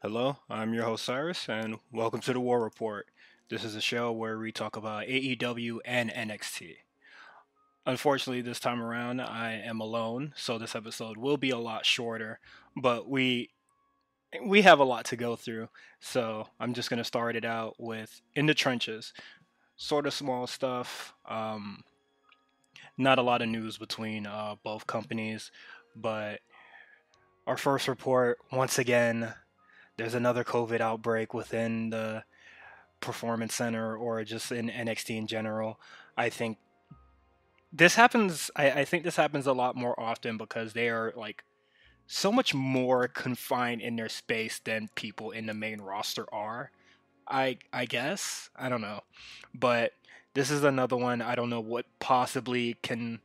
Hello, I'm your host Cyrus, and welcome to the War Report. This is a show where we talk about AEW and NXT. Unfortunately, this time around, I am alone, so this episode will be a lot shorter, but we have a lot to go through, so I'm just gonna start it out with in the trenches, sort of small stuff. Not a lot of news between both companies, but our first report once again. There's another COVID outbreak within the Performance Center or just in NXT in general. I think this happens. I think this happens a lot more often because they are like so much more confined in their space than people in the main roster are. I guess I don't know, but this is another one. I don't know what possibly can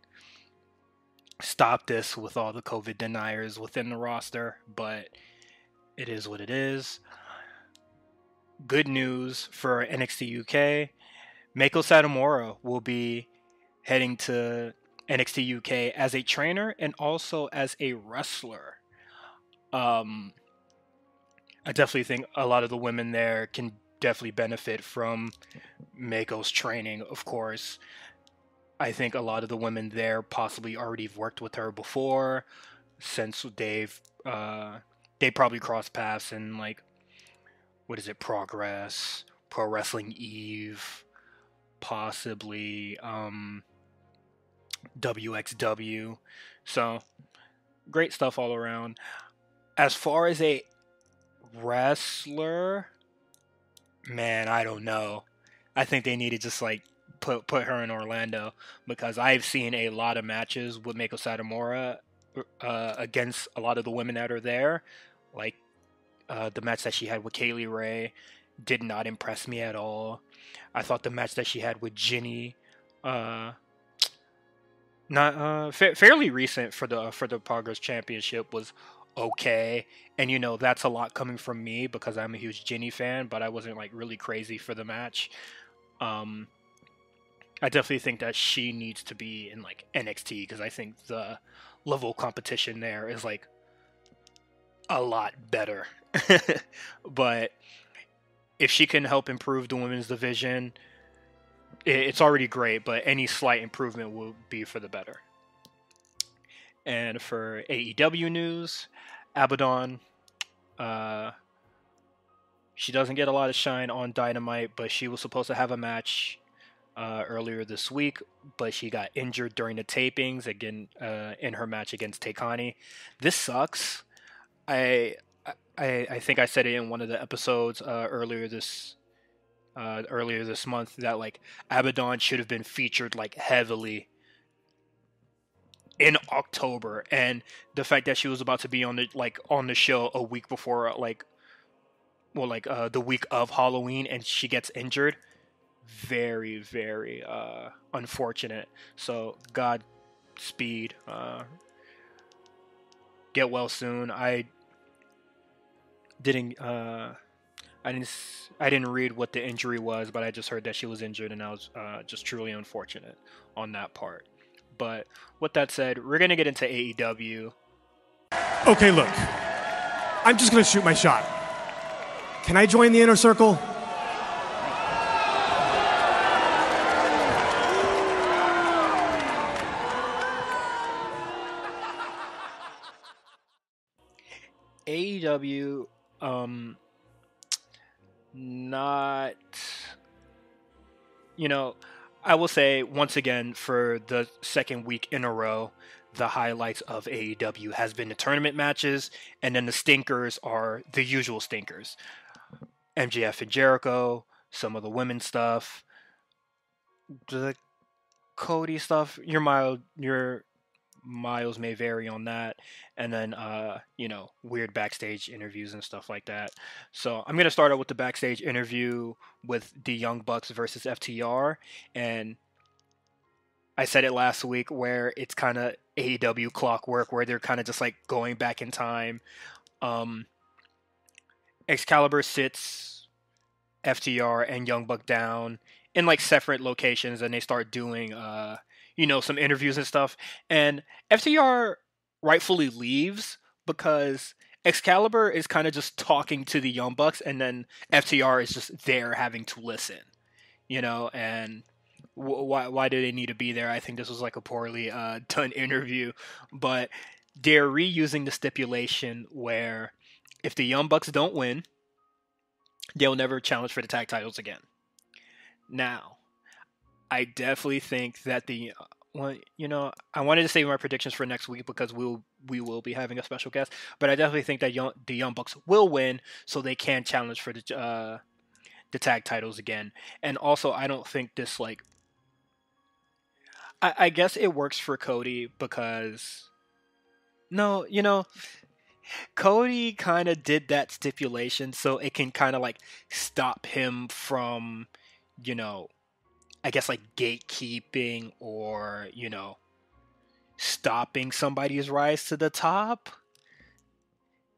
stop this with all the COVID deniers within the roster, but it is what it is. Good news for NXT UK. Meiko Satomura will be heading to NXT UK as a trainer and also as a wrestler. Um, I definitely think a lot of the women there can definitely benefit from Meiko's training, of course. I think a lot of the women there possibly already worked with her before, since they probably crossed paths in like what is it, Progress, Pro Wrestling Eve, possibly WXW. So great stuff all around. As far as a wrestler, man, I don't know. I think they need to just like put her in Orlando because I've seen a lot of matches with Meiko Satomura against a lot of the women that are there. Like the match that she had with Kaylee Ray did not impress me at all. I thought the match that she had with Ginny, uh, not fairly recent for the Progress Championship, was okay. And you know that's a lot coming from me because I'm a huge Ginny fan, but I wasn't like really crazy for the match. Um, I definitely think that she needs to be in like NXT because I think the level of competition there is like a lot better. But if she can help improve the women's division, it's already great, but any slight improvement will be for the better. And for AEW news, Abaddon, uh, she doesn't get a lot of shine on Dynamite, but she was supposed to have a match earlier this week, but she got injured during the tapings again in her match against Takani. This sucks. I I think I said it in one of the episodes earlier this month that like Abaddon should have been featured like heavily in October, and the fact that she was about to be on the show a week before the week of Halloween and she gets injured, very unfortunate. So Godspeed, get well soon. Didn't I didn't I didn't read what the injury was, but I just heard that she was injured, and I was just truly unfortunate on that part. But with that said, we're gonna get into AEW. Okay, look. I'm just gonna shoot my shot. Can I join the inner circle? AEW, not, you know, I will say once again for the second week in a row, the highlights of AEW has been the tournament matches, and then the stinkers are the usual stinkers. MJF and Jericho, some of the women's stuff, the Cody stuff. Your miles may vary on that, and then weird backstage interviews and stuff like that. So I'm gonna start out with the backstage interview with the Young Bucks versus FTR, and I said it last week where it's kind of AEW clockwork where they're kind of just like going back in time. um Excalibur sits FTR and Young Buck down in like separate locations, and they start doing some interviews and stuff. And FTR rightfully leaves because Excalibur is kind of just talking to the Young Bucks, and then FTR is just there having to listen, and why do they need to be there? I think this was like a poorly done interview, but they're reusing the stipulation where if the Young Bucks don't win, they'll never challenge for the tag titles again. Now, I definitely think that I wanted to save my predictions for next week because we will be having a special guest, but I definitely think that the Young Bucks will win, so they can challenge for the tag titles again. And also, I don't think this I guess it works for Cody because no, Cody kind of did that stipulation so it can kind of like stop him from, I guess like gatekeeping or, stopping somebody's rise to the top.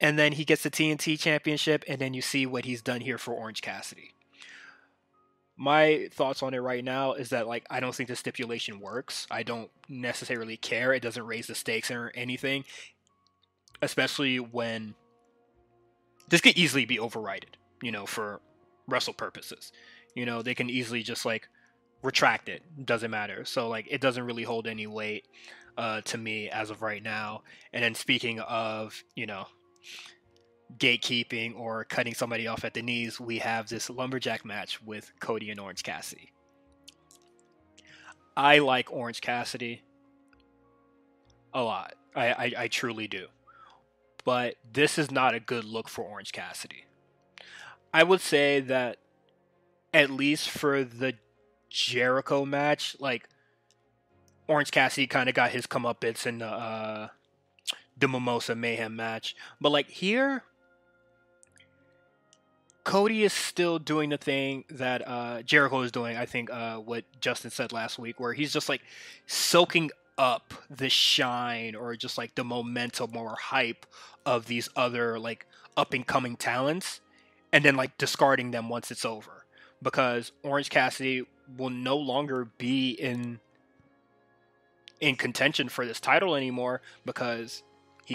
And then he gets the TNT championship, and then you see what he's done here for Orange Cassidy. My thoughts on it right now is that I don't think the stipulation works. I don't necessarily care. It doesn't raise the stakes or anything, especially when this could easily be overridden, for wrestle purposes. They can easily just retract it. Doesn't matter. So it doesn't really hold any weight to me as of right now. And then speaking of, gatekeeping or cutting somebody off at the knees, we have this lumberjack match with Cody and Orange Cassidy. I like Orange Cassidy a lot. I truly do. But this is not a good look for Orange Cassidy. I would say that at least for the Jericho match, Orange Cassidy kind of got his comeuppance in the Mimosa Mayhem match. But here, Cody is still doing the thing that Jericho is doing. I think what Justin said last week, where he's just soaking up the shine or just the momentum or hype of these other up and coming talents, and then discarding them once it's over, because Orange Cassidy will no longer be in contention for this title anymore because he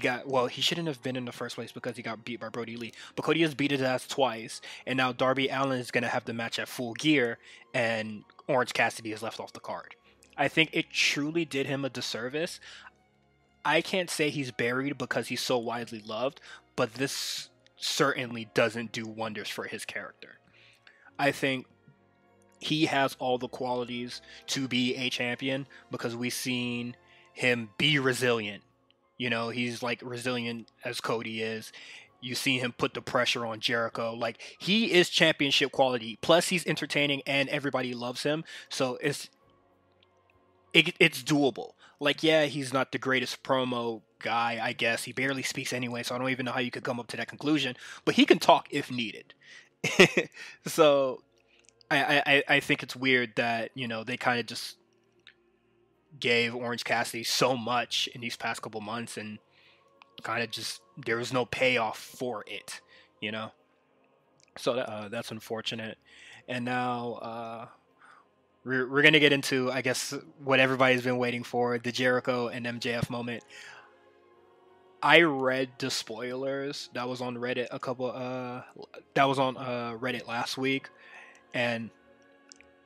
shouldn't have been in the first place because he got beat by Brody Lee. But Cody has beat his ass twice, and now Darby Allin is going to have the match at Full Gear, and Orange Cassidy is left off the card. I think it truly did him a disservice. I can't say he's buried because he's so widely loved, but this certainly doesn't do wonders for his character. I think he has all the qualities to be a champion because we've seen him be resilient. He's resilient as Cody is. You see him put the pressure on Jericho. He is championship quality. Plus, he's entertaining and everybody loves him. So it's doable. Yeah, he's not the greatest promo guy, I guess. He barely speaks anyway, so I don't even know how you could come up to that conclusion. But he can talk if needed. So I think it's weird that, they kind of just gave Orange Cassidy so much in these past couple months and kind of just there was no payoff for it, so that's unfortunate. And now we're gonna get into, I guess, what everybody's been waiting for, the Jericho and MJF moment. I read the spoilers that was on Reddit Reddit last week, and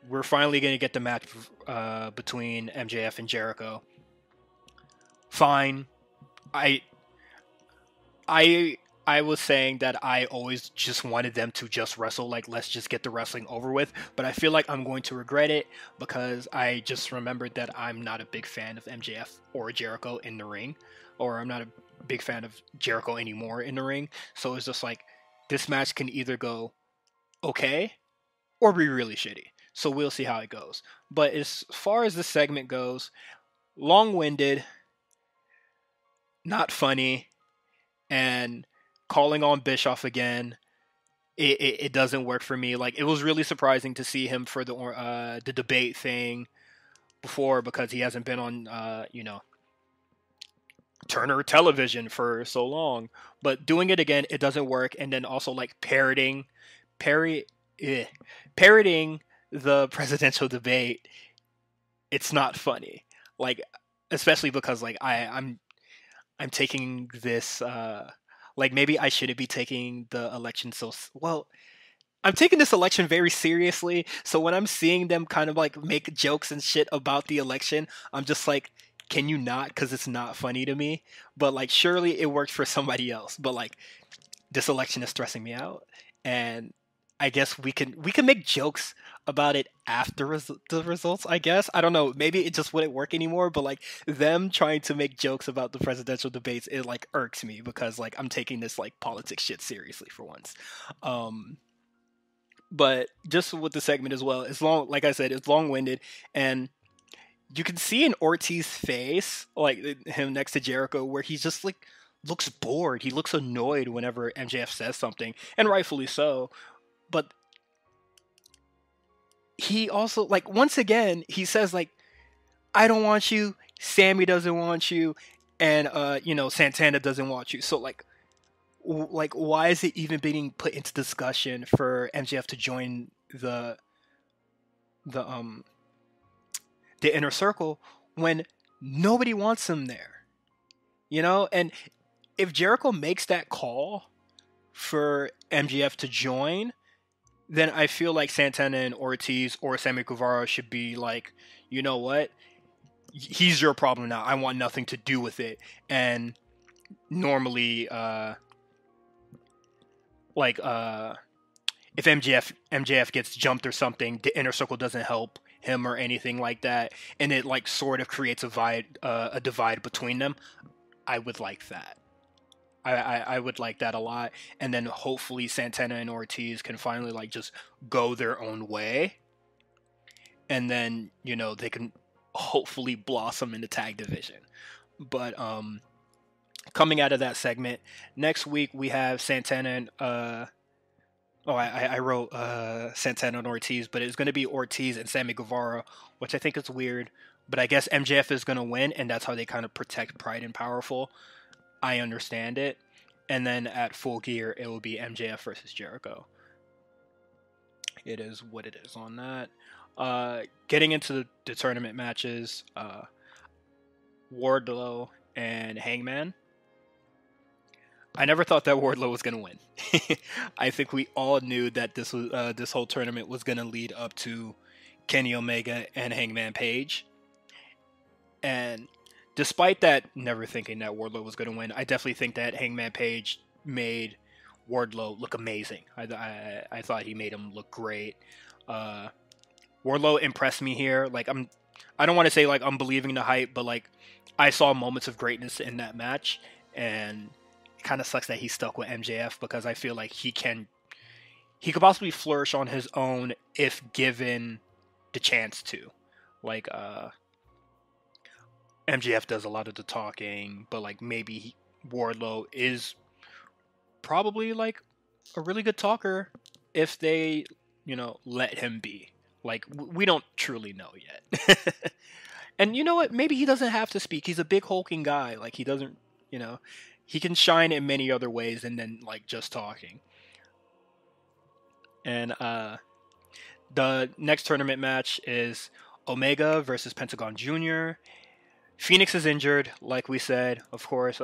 we're finally going to get the match between MJF and Jericho. Fine. I was saying that I always just wanted them to just wrestle, let's just get the wrestling over with, but I feel like I'm going to regret it because I just remembered that I'm not a big fan of MJF or Jericho in the ring, or I'm not a big fan of Jericho anymore in the ring, so it's just this match can either go okay or be really shitty. So we'll see how it goes. But as far as this segment goes, long-winded, not funny, and calling on Bischoff again, it doesn't work for me. It was really surprising to see him for the debate thing before because he hasn't been on, Turner Television for so long. But doing it again, it doesn't work. And then also parroting the presidential debate, it's not funny. Especially because I'm taking this Like maybe I shouldn't be taking the election well. I'm taking this election very seriously, so when I'm seeing them kind of like make jokes and shit about the election, I'm just like, can you not? Because it's not funny to me. But like, surely it works for somebody else. But like, this election is stressing me out, and I guess we can make jokes about it after the results. I guess I don't know. Maybe it just wouldn't work anymore. But like them trying to make jokes about the presidential debates, it like irks me because like I'm taking this like politics shit seriously for once. Um, but just with the segment as well, it's long. Like I said, it's long winded, and you can see in Ortiz's face, like him next to Jericho, where he's just like looks bored. He looks annoyed whenever MJF says something, and rightfully so. But he also like once again he says like, "I don't want you. Sammy doesn't want you, and Santana doesn't want you." So like why is it even being put into discussion for MJF to join the the inner circle when nobody wants him there? And if Jericho makes that call for MJF to join, then I feel like Santana and Ortiz or Sammy Guevara should be like, you know what? He's your problem now. I want nothing to do with it. And normally, if MJF gets jumped or something, the inner circle doesn't help him or anything like that, and it like sort of creates a divide between them. I would like that. I would like that a lot, and then hopefully Santana and Ortiz can finally like just go their own way, and then they can hopefully blossom in the tag division. But coming out of that segment, next week we have Santana and I wrote Santana and Ortiz, but it's going to be Ortiz and Sammy Guevara, which I think is weird. But I guess MJF is going to win, and that's how they kind of protect Pride and Powerful. I understand it. And then at Full Gear, it will be MJF versus Jericho. It is what it is on that. Getting into the tournament matches, Wardlow and Hangman. I never thought that Wardlow was going to win. I think we all knew that this whole tournament was going to lead up to Kenny Omega and Hangman Page. And despite that, never thinking that Wardlow was going to win, I definitely think that Hangman Page made Wardlow look amazing. I thought he made him look great. Wardlow impressed me here. I don't want to say like I'm believing the hype, but like I saw moments of greatness in that match, and it kind of sucks that he's stuck with MJF because I feel like he could possibly flourish on his own if given the chance to. Like MJF does a lot of the talking, but like maybe Wardlow is probably like a really good talker if they, let him be. Like we don't truly know yet. And you know what? Maybe he doesn't have to speak. He's a big hulking guy. Like he doesn't, he can shine in many other ways and then like just talking. And the next tournament match is Omega versus Pentagon Jr. Phoenix is injured, like we said. Of course,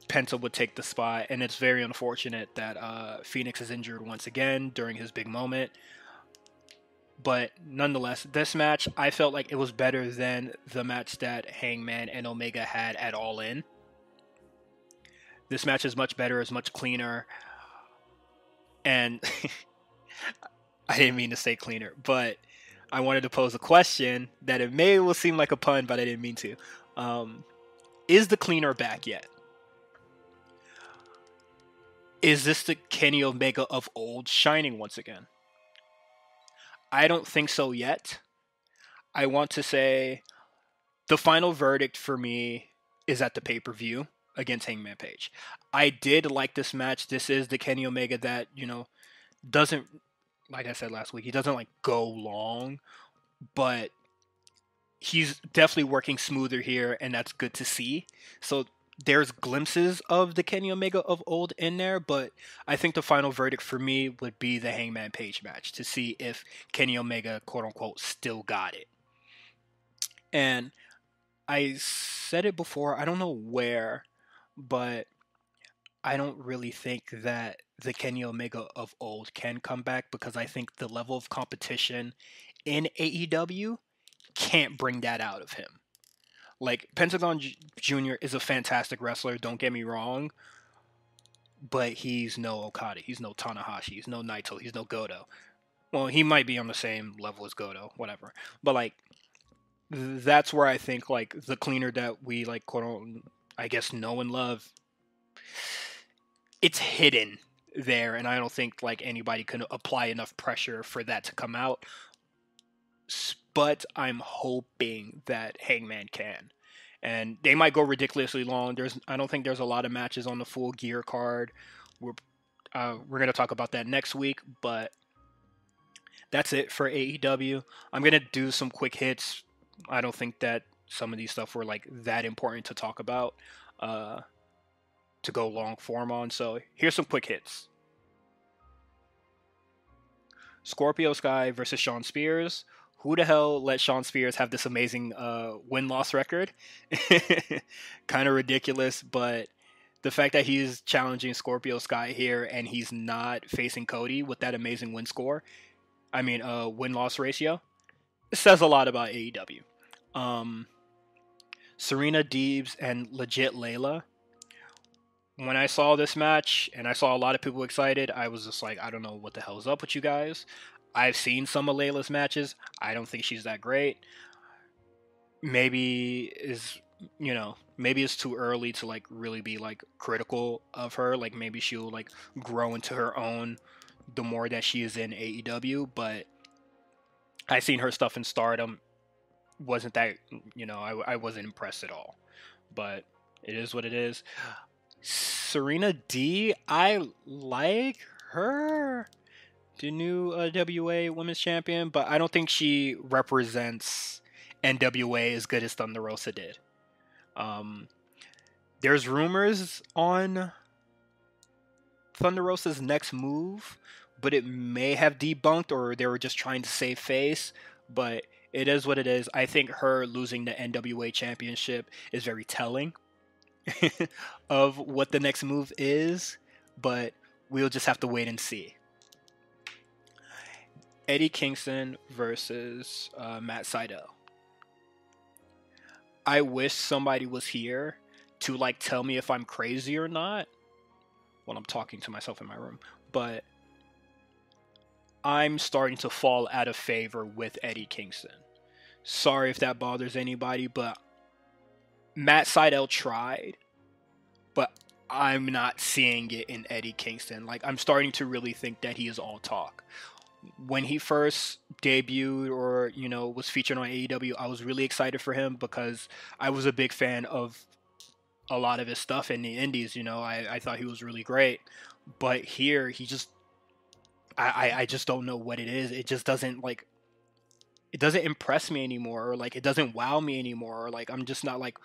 Penta would take the spot, and it's very unfortunate that Phoenix is injured once again during his big moment. But nonetheless, this match, I felt like it was better than the match that Hangman and Omega had at All In. This match is much better, is much cleaner, and I didn't mean to say cleaner, but I wanted to pose a question that it will seem like a pun, but I didn't mean to. Is the cleaner back yet? Is this the Kenny Omega of old shining once again? I don't think so yet. I want to say the final verdict for me is at the pay-per-view against Hangman Page. I did like this match. This is the Kenny Omega that, doesn't, like I said last week, he doesn't like go long, but he's definitely working smoother here, and that's good to see. So there's glimpses of the Kenny Omega of old in there, but I think the final verdict for me would be the Hangman Page match to see if Kenny Omega, quote unquote, still got it. And I said it before, I don't know where, but I don't really think that the Kenny Omega of old can come back, because I think the level of competition in AEW can't bring that out of him. Like, Pentagon Jr. is a fantastic wrestler, don't get me wrong, but he's no Okada, he's no Tanahashi, he's no Naito, he's no Goto. Well, he might be on the same level as Goto, whatever. But, like, that's where I think, like, the cleaner that we, like, quote unquote, I guess, know and love, it's hidden there, and I don't think, like, anybody can apply enough pressure for that to come out. But I'm hoping that Hangman can. And they might go ridiculously long. I don't think there's a lot of matches on the Full Gear card. We're going to talk about that next week, but that's it for AEW. I'm going to do some quick hits. I don't think that some of these stuff were, like, that important to talk about, to go long form on. So here's some quick hits. Scorpio Sky versus Shawn Spears. Who the hell let Shawn Spears have this amazing win-loss record? Kind of ridiculous, but the fact that he's challenging Scorpio Sky here and he's not facing Cody with that amazing win-loss ratio, it says a lot about AEW. Serena Deebs and Legit Layla. When I saw this match and I saw a lot of people excited, I was just like, I don't know what the hell's up with you guys. I've seen some of Layla's matches. I don't think she's that great. Maybe it's too early to, like, really be, like, critical of her. Like, maybe she'll, like, grow into her own the more that she is in AEW. But I seen her stuff in Stardom. Wasn't that, I wasn't impressed at all. But it is what it is. Serena D, I like her, the new WA Women's Champion, but I don't think she represents NWA as good as Thunder Rosa did. There's rumors on Thunder Rosa's next move, but it may have debunked, or they were just trying to save face, but it is what it is. I think her losing the NWA Championship is very telling of what the next move is, but we'll just have to wait and see. Eddie Kingston versus Matt Sydal. I wish somebody was here to, like, tell me if I'm crazy or not when I'm talking to myself in my room, but I'm starting to fall out of favor with Eddie Kingston. Sorry if that bothers anybody, but Matt Sydal tried, but I'm not seeing it in Eddie Kingston. Like, I'm starting to really think that he is all talk. When he first debuted or, was featured on AEW, I was really excited for him because I was a big fan of a lot of his stuff in the indies. I thought he was really great. But here, he just... I just don't know what it is. It just doesn't, like... It doesn't impress me anymore, or, like, it doesn't wow me anymore, or, like, I'm just not, like,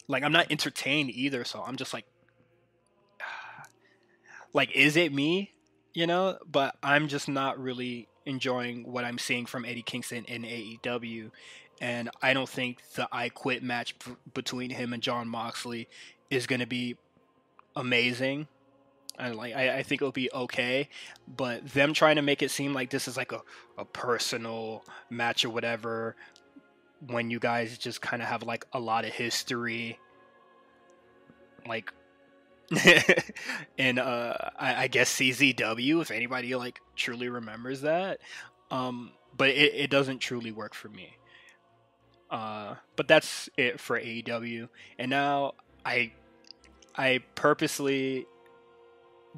I'm not entertained either, so I'm just like, is it me? But I'm just not really enjoying what I'm seeing from Eddie Kingston in AEW, and I don't think the I Quit match between him and Jon Moxley is going to be amazing. And, like, I think it'll be okay, but them trying to make it seem like this is, like, a personal match or whatever, when you guys just kind of have, like, a lot of history, like, in I guess CZW, if anybody, like, truly remembers that, but it doesn't truly work for me. But that's it for AEW, and now I purposely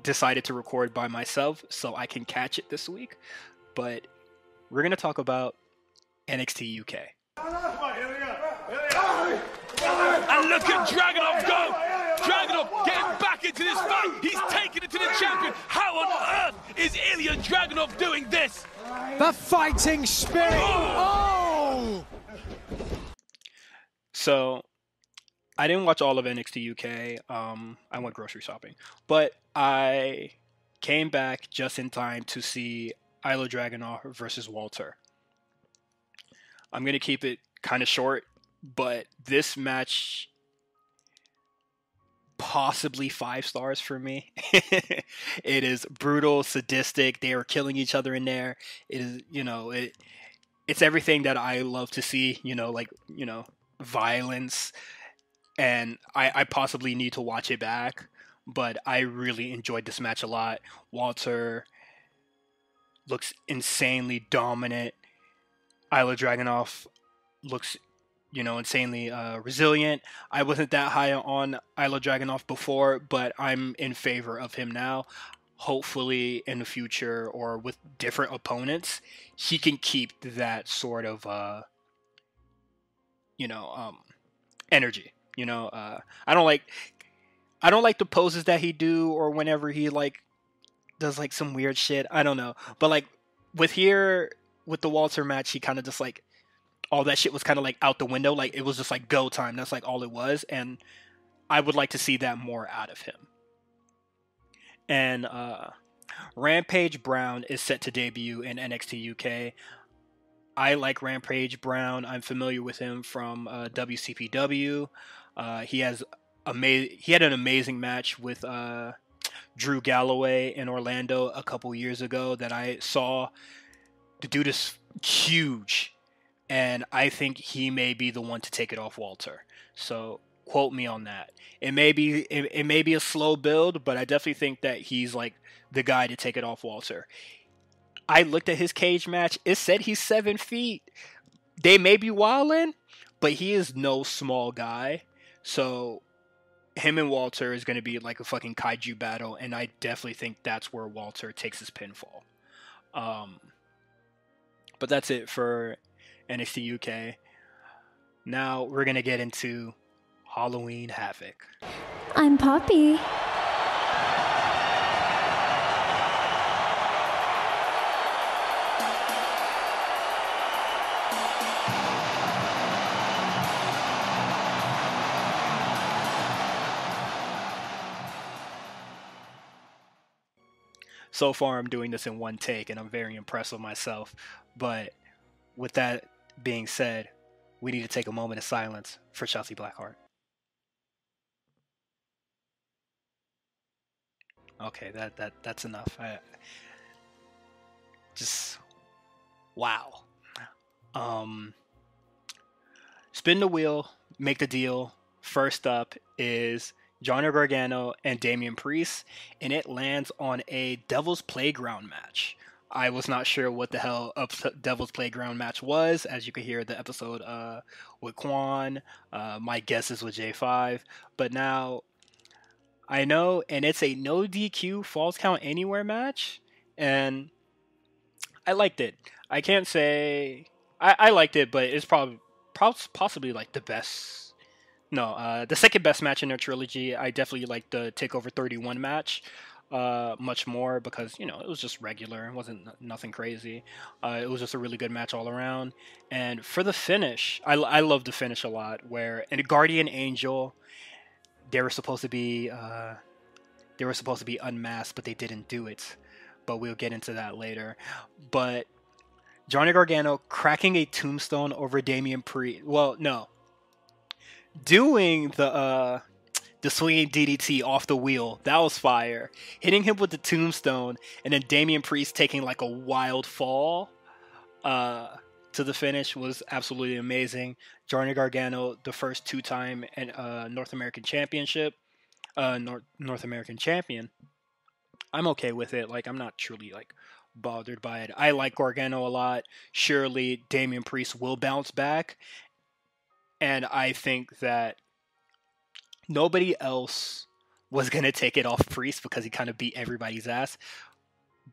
decided to record by myself so I can catch it this week, but we're gonna talk about NXT UK. And look at Dragunov go! Dragunov getting back into this fight. He's taking it to the champion. How on earth is Ilja Dragunov doing this? The fighting spirit. Oh! So, I didn't watch all of NXT UK. I went grocery shopping, but I came back just in time to see Ilja Dragunov versus Walter. I'm gonna keep it kind of short, but this match possibly 5 stars for me. It is brutal, sadistic. They are killing each other in there. It is, it's everything that I love to see. Violence, and I possibly need to watch it back. But I really enjoyed this match a lot. Walter looks insanely dominant. Ilja Dragunov looks, insanely resilient. I wasn't that high on Ilja Dragunov before, but I'm in favor of him now. Hopefully, in the future or with different opponents, he can keep that sort of, energy. I don't like the poses that he do, or whenever he does some weird shit. I don't know, but with the Walter match, he kind of just all that shit was kind of out the window. It was just go time. That's all it was, and I would like to see that more out of him. And Rampage Brown is set to debut in NXT UK. I like Rampage Brown. I'm familiar with him from WCPW. He had an amazing match with Drew Galloway in Orlando a couple years ago that I saw. The dude is huge, and I think he may be the one to take it off Walter. So quote me on that. It may be a slow build, but I definitely think that he's the guy to take it off Walter. I looked at his cage match. It said he's 7 feet. They may be wildin', but he is no small guy. So him and Walter is going to be a fucking kaiju battle, and I definitely think that's where Walter takes his pinfall. But that's it for NXT UK. Now we're going to get into Halloween Havoc. I'm Poppy. So far, I'm doing this in one take, and I'm very impressed with myself. But with that being said, we need to take a moment of silence for Shotzi Blackheart. Okay, that's enough. Wow. Spin the wheel, make the deal. First up is Johnny Gargano and Damian Priest, and it lands on a Devil's Playground match. I was not sure what the hell a Devil's Playground match was. As you could hear the episode with Quan, my guess is with J5. But now I know, and it's a no DQ Falls Count Anywhere match, and I liked it. I can't say I liked it, but it's possibly the best. No, the second best match in their trilogy. I definitely liked the TakeOver 31 match much more because, it was just regular. It wasn't nothing crazy. It was just a really good match all around. And for the finish, I love the finish a lot, where in a Guardian Angel, they were supposed to be unmasked, but they didn't do it. But we'll get into that later. But Johnny Gargano cracking a tombstone over Damian Priest. Well, no. Doing the swinging DDT off the wheel, that was fire. Hitting him with the tombstone, and then Damian Priest taking a wild fall to the finish was absolutely amazing. Johnny Gargano, the first 2-time North American Championship, North American champion. I'm okay with it. I'm not truly bothered by it. I like Gargano a lot. Surely Damian Priest will bounce back. And I think that nobody else was going to take it off Priest because he kind of beat everybody's ass.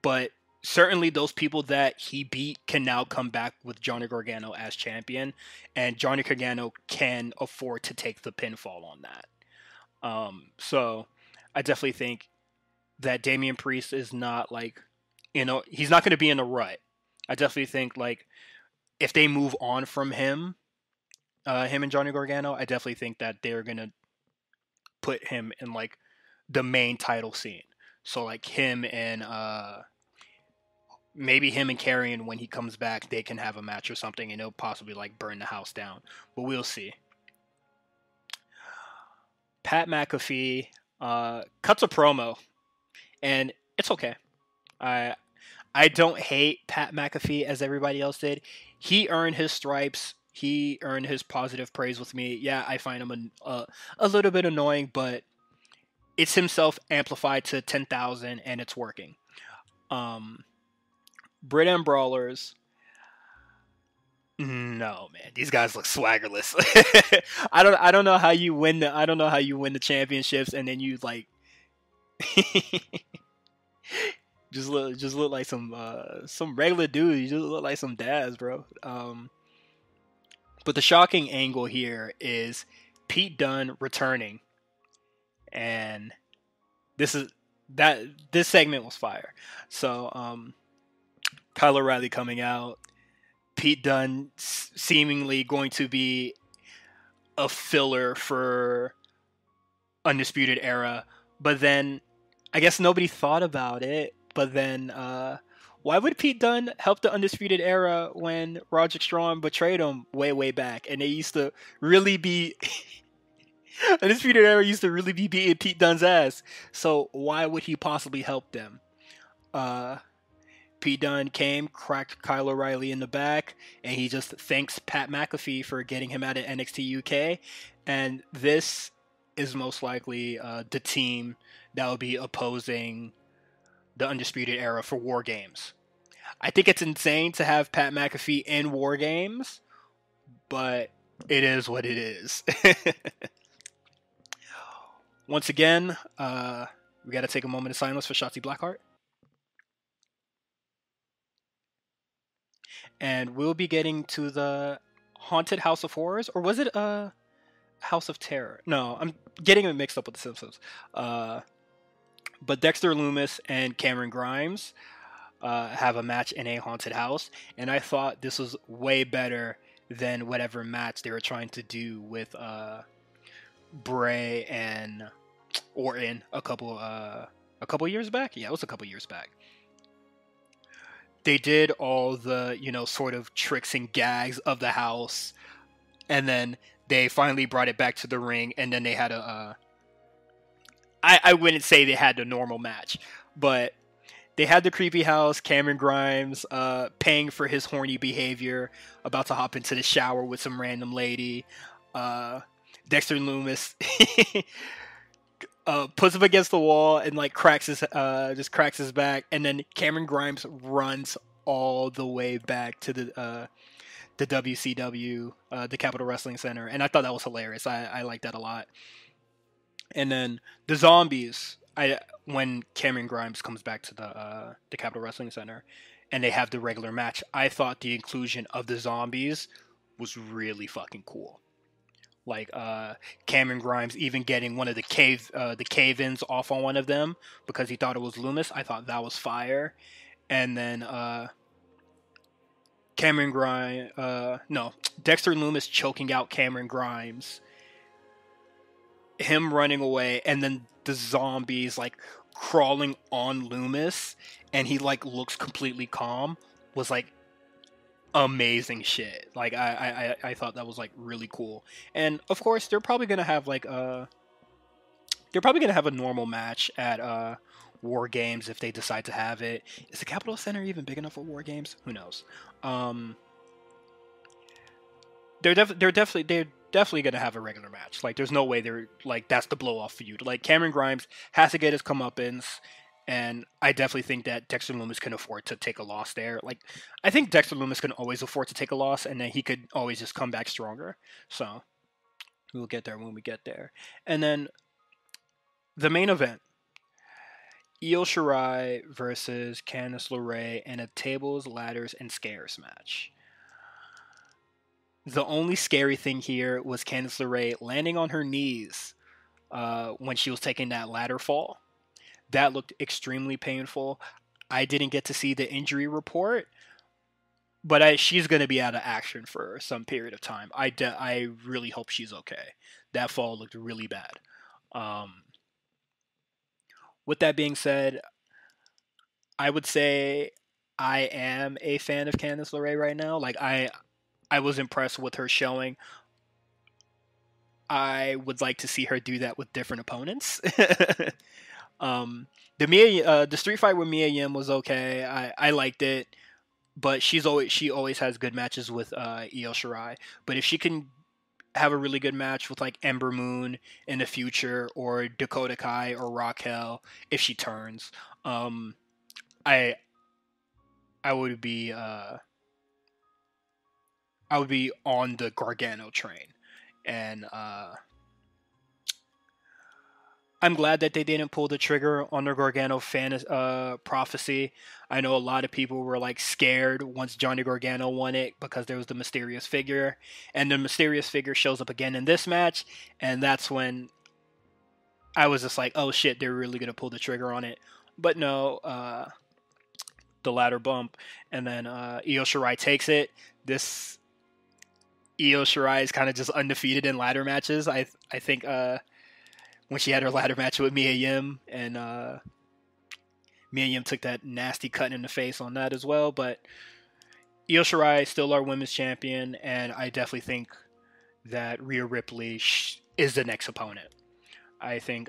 But certainly those people that he beat can now come back with Johnny Gargano as champion. And Johnny Gargano can afford to take the pinfall on that. So I definitely think that Damian Priest is not he's not going to be in a rut. I definitely think if they move on from him and Johnny Gargano, I definitely think that they're gonna put him in the main title scene. So him and maybe him and Karrion, when he comes back, they can have a match or something, and they'll possibly burn the house down. But we'll see. Pat McAfee cuts a promo, and it's okay. I I don't hate Pat McAfee as everybody else did. He earned his stripes. He earned his positive praise with me. Yeah, I find him a little bit annoying, but it's himself amplified to 10,000, and it's working. Um, Brit and Brawlers. No, man, these guys look swaggerless. I don't know how you win the championships and then you like just look like some regular dude. You just look like some dads, bro. But the shocking angle here is Pete Dunne returning, and this segment was fire. So Kyle O'Reilly coming out, Pete Dunne seemingly going to be a filler for Undisputed Era, but then I guess nobody thought about it. But then, why would Pete Dunne help the Undisputed Era when Roderick Strong betrayed him way back? And they used to really be Undisputed Era used to really be beating Pete Dunne's ass. So why would he possibly help them? Pete Dunne came, cracked Kyle O'Reilly in the back, and he just thanks Pat McAfee for getting him out of NXT UK. And this is most likely the team that will be opposing the Undisputed Era for War Games. I think it's insane to have Pat McAfee in War Games, but it is what it is. Once again, we got to take a moment of silence for Shotzi Blackheart. And we'll be getting to the Haunted House of Horrors, or was it a House of Terror? No, I'm getting it mixed up with The Simpsons. But Dexter Lumis and Cameron Grimes have a match in a haunted house, and I thought this was way better than whatever match they were trying to do with Bray and Orton a couple years back. Yeah, it was a couple years back. They did all the, sort of tricks and gags of the house, and then they finally brought it back to the ring, and then they had I wouldn't say they had the normal match, but they had the creepy house, Cameron Grimes paying for his horny behavior, about to hop into the shower with some random lady. Dexter Lumis puts him against the wall and like cracks his back, and then Cameron Grimes runs all the way back to the WCW, the Capitol Wrestling Center, and I thought that was hilarious. I liked that a lot. And then the zombies, when Cameron Grimes comes back to the Capitol Wrestling Center, and they have the regular match, I thought the inclusion of the zombies was really fucking cool. Like Cameron Grimes even getting one of the cave-ins off on one of them because he thought it was Loomis. I thought that was fire. And then Dexter Lumis choking out Cameron Grimes, him running away, and then the zombies like crawling on Loomis, and he like looks completely calm, was like amazing shit. Like I thought that was like really cool. And of course they're probably gonna have a normal match at War Games if they decide to have it. Is the Capitol Center even big enough for War Games? Who knows? They're definitely gonna have a regular match. Like there's no way they're like that's the blow off feud. Like Cameron Grimes has to get his comeuppance. And I definitely think that Dexter Lumis can afford to take a loss there. Like, I think Dexter Lumis can always afford to take a loss, and then he could always just come back stronger. So, we'll get there when we get there. And then, the main event. Io Shirai versus Candice LeRae in a tables, ladders, and scares match. The only scary thing here was Candice LeRae landing on her knees when she was taking that ladder fall. That looked extremely painful. I didn't get to see the injury report, but she's going to be out of action for some period of time. I really hope she's okay. That fall looked really bad. With that being said, I would say I am a fan of Candice LeRae right now. Like I was impressed with her showing. I would like to see her do that with different opponents. The Street fight with Mia Yim was okay. I liked it, but she always has good matches with Io Shirai. But if she can have a really good match with like Ember Moon in the future, or Dakota Kai or Raquel if she turns, I I would be on the Gargano train, and I'm glad that they didn't pull the trigger on the Gargano prophecy. I know a lot of people were like scared once Johnny Gargano won it because there was the mysterious figure, and the mysterious figure shows up again in this match, and that's when I was just like, oh shit, they're really gonna pull the trigger on it. But no, the ladder bump, and then Io Shirai takes it. This Io Shirai is kind of just undefeated in ladder matches. I think when she had her ladder match with Mia Yim, and Mia Yim took that nasty cut in the face on that as well. But Io Shirai is still our women's champion, and I definitely think that Rhea Ripley is the next opponent. I think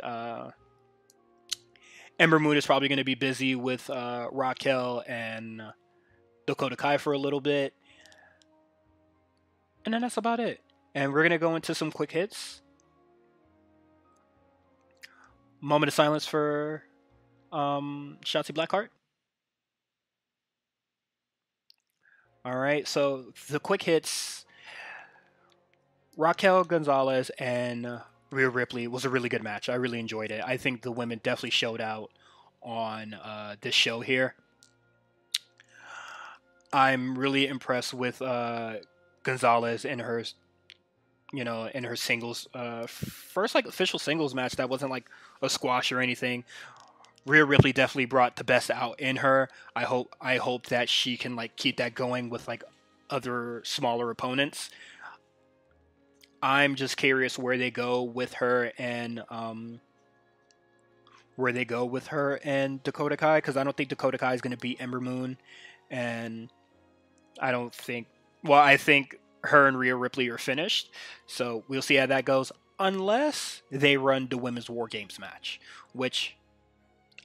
Ember Moon is probably going to be busy with Raquel and Dakota Kai for a little bit. And then that's about it. And we're going to go into some quick hits. Moment of silence for Shotzi Blackheart. All right, so the quick hits. Raquel Gonzalez and Rhea Ripley was a really good match. I really enjoyed it. I think the women definitely showed out on this show here. I'm really impressed with Gonzalez in her, in her singles, first like official singles match that wasn't like a squash or anything. Rhea Ripley definitely brought the best out in her. I hope that she can like keep that going with like other smaller opponents. I'm just curious where they go with her and Dakota Kai, because I don't think Dakota Kai is going to beat Ember Moon, and I think her and Rhea Ripley are finished, so we'll see how that goes, unless they run the Women's War Games match, which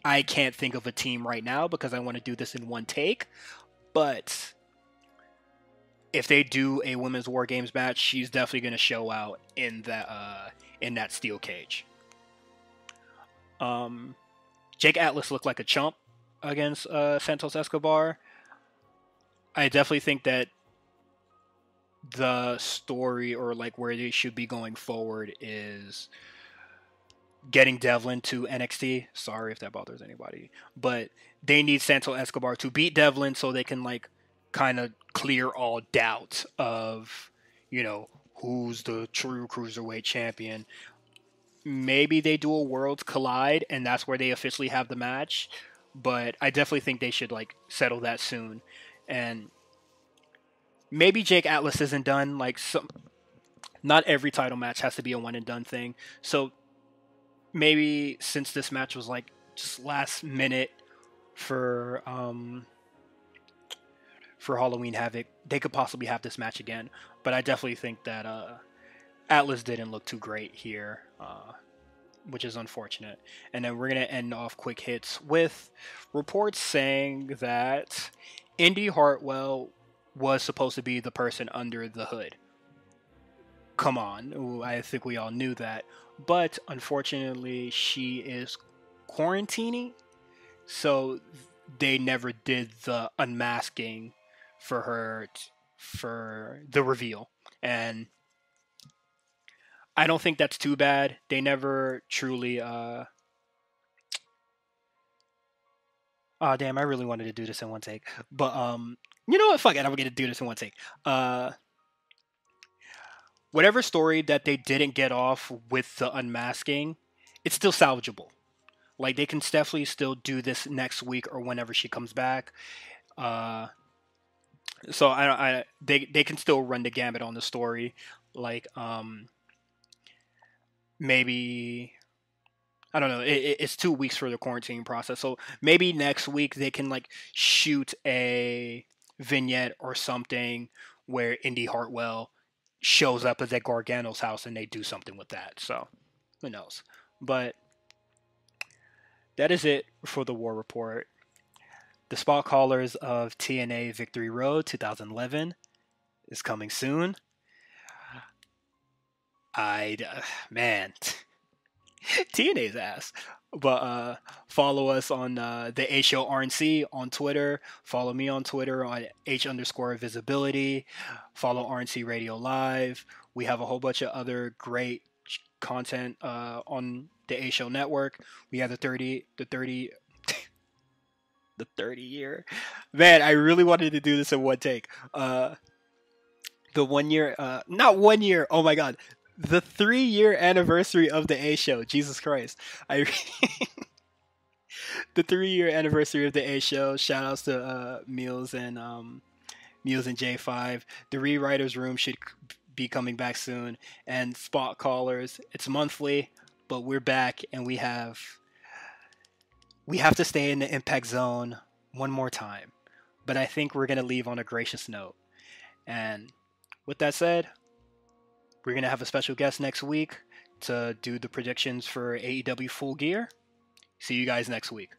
I can't think of a team right now because I want to do this in one take, but if they do a Women's War Games match, she's definitely going to show out in that steel cage. Jake Atlas looked like a chump against Santos Escobar. I definitely think that the story, or like where they should be going forward, is getting Devlin to NXT. Sorry if that bothers anybody, but they need Santos Escobar to beat Devlin so they can like kind of clear all doubt of, who's the true cruiserweight champion. Maybe they do a Worlds Collide, and that's where they officially have the match. But I definitely think they should like settle that soon. And maybe Jake Atlas isn't done. Like, not every title match has to be a one and done thing. So maybe since this match was like just last minute for Halloween Havoc, they could possibly have this match again. But I definitely think that Atlas didn't look too great here, which is unfortunate. And then we're going to end off quick hits with reports saying that Indy Hartwell was supposed to be the person under the hood. Come on. Ooh, I think we all knew that. But unfortunately, she is quarantining, so they never did the unmasking for her for the reveal. And I don't think that's too bad. They never truly oh damn, I really wanted to do this in one take. But you know what? Fuck it, I'm gonna do this in one take. Whatever story that they didn't get off with the unmasking, it's still salvageable. Like, they can definitely still do this next week or whenever she comes back. So they can still run the gambit on the story. Like, maybe, I don't know, it's 2 weeks for the quarantine process, so maybe next week they can like shoot a vignette or something where Indy Hartwell shows up at Gargano's house and they do something with that. So who knows? But that is it for the War Report. The Spot Callers of TNA Victory Road 2011 is coming soon. Man, TNA's ass. But follow us on the A Show RNC on Twitter. Follow me on Twitter on H_visibility. Follow RNC Radio Live. We have a whole bunch of other great content on the A Show network. We have the 30 year. Man, I really wanted to do this in one take. The 1 year, not 1 year. Oh my God. The 3-year anniversary of the A Show. Jesus Christ. The 3-year anniversary of the A Show. Shout outs to Meals and J5. The Rewriters Room should be coming back soon. And Spot Callers. It's monthly, but we're back and we have to stay in the Impact Zone one more time. But I think we're going to leave on a gracious note. And with that said, we're going to have a special guest next week to do the predictions for AEW Full Gear. See you guys next week.